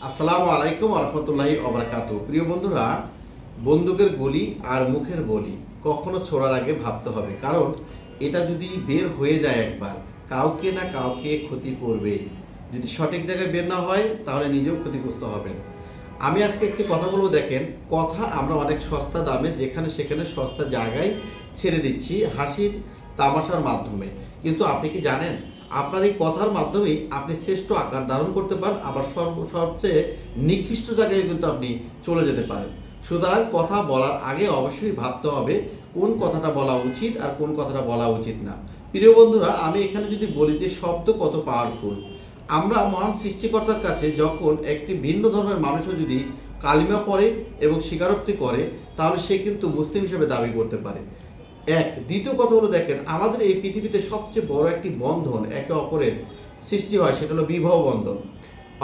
আসসালামু আলাইকুম রহমতুল্লাহি ওবারাকাতু। প্রিয় বন্ধুরা, বন্দুকের গুলি আর মুখের বলি কখনো ছোড়ার আগে ভাবতে হবে, কারণ এটা যদি বের হয়ে যায় একবার, কাউকে না কাউকে ক্ষতি করবে। যদি সঠিক জায়গায় বের না হয় তাহলে নিজেও ক্ষতিগ্রস্ত হবেন। আমি আজকে একটি কথা বলবো। দেখেন, কথা আমরা অনেক সস্তা দামে যেখানে সেখানে সস্তা জায়গায় ছেড়ে দিচ্ছি হাসির তামাশার মাধ্যমে, কিন্তু আপনি কি জানেন আপনার এই কথার মাধ্যমেই আপনি শ্রেষ্ঠ আকার ধারণ করতে পারেন, আবার সবচেয়ে নিকৃষ্ট জায়গায় কিন্তু আপনি চলে যেতে পারেন। সুতরাং কথা বলার আগে অবশ্যই ভাবতে হবে কোন কথাটা বলা উচিত আর কোন কথাটা বলা উচিত না। প্রিয় বন্ধুরা, আমি এখানে যদি বলি যে শব্দ কত পাওয়ারফুল। আমরা মহান সৃষ্টিকর্তার কাছে যখন একটি ভিন্ন ধর্মের মানুষও যদি কালিমা পড়ে এবং স্বীকারোক্তি করে, তাহলে সে কিন্তু মুসলিম হিসেবে দাবি করতে পারে। দ্বিতীয় কথা হলো, দেখেন, আমাদের এই পৃথিবীতে সবচেয়ে বড় একটি বন্ধন একে অপরের সৃষ্টি হয়, সেটা হলো বিবাহ বন্ধন।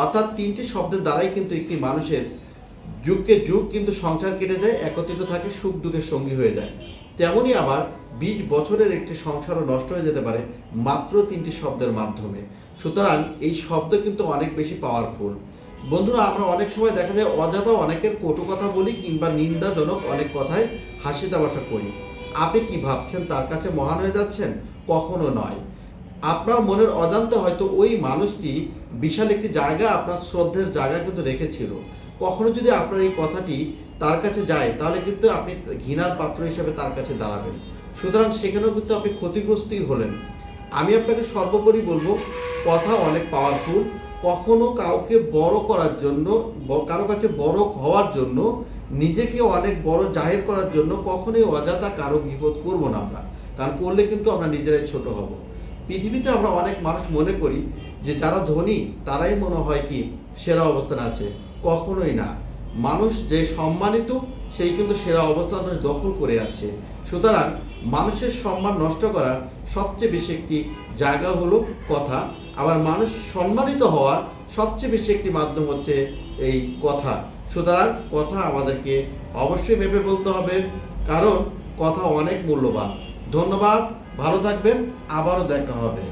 অর্থাৎ তিনটি শব্দের দ্বারাই কিন্তু একটি মানুষের যুগকে যুগ কিন্তু সংসার কেটে যায়, একত্রিত থাকে, সুখ দুঃখের সঙ্গী হয়ে যায়। তেমনই আবার 20 বছরের একটি সংসারও নষ্ট হয়ে যেতে পারে মাত্র তিনটি শব্দের মাধ্যমে। সুতরাং এই শব্দ কিন্তু অনেক বেশি পাওয়ারফুল। বন্ধুরা, আমরা অনেক সময় দেখা যায় অযথা অনেকের কটু কথা বলি কিংবা নিন্দাজনক অনেক কথায় হাসি তামাশা করি। আপনি কি ভাবছেন তার কাছে মহান হয়ে যাচ্ছেন? কখনো নয়। আপনার মনের অজান্তে হয়তো ওই মানুষটি বিশাল একটি জায়গা, আপনার শ্রদ্ধের জায়গা কিন্তু রেখেছিল। কখনো যদি আপনার এই কথাটি তার কাছে যায়, তাহলে কিন্তু আপনি ঘৃণার পাত্র হিসেবে তার কাছে দাঁড়াবেন। সুতরাং সেখানেও কিন্তু আপনি ক্ষতিগ্রস্তই হলেন। আমি আপনাকে সর্বোপরি বলবো, কথা অনেক পাওয়ারফুল। কখনো কাউকে বড় করার জন্য, কারো কাছে বড় হওয়ার জন্য, নিজেকে অনেক বড় জাহির করার জন্য কখনোই অযথা কারো গীবত করবো না আমরা, কারণ করলে কিন্তু আমরা নিজেরাই ছোট হব। পৃথিবীতে আমরা অনেক মানুষ মনে করি যে যারা ধনী তারাই মনে হয় কি সেরা অবস্থানে আছে। কখনোই না। মানুষ যে সম্মানিত সেই কিন্তু সেরা অবস্থান দখল করে আছে। সুতরাং মানুষের সম্মান নষ্ট করার সবচেয়ে বেশি একটি জায়গা হলো কথা। আবার মানুষ সম্মানিত হওয়ার সবচেয়ে বেশি একটি মাধ্যম হচ্ছে এই কথা। সুতরাং কথা আমাদেরকে অবশ্যই ভেবে বলতে হবে, কারণ কথা অনেক মূল্যবান। ধন্যবাদ, ভালো থাকবেন, আবারও দেখা হবে।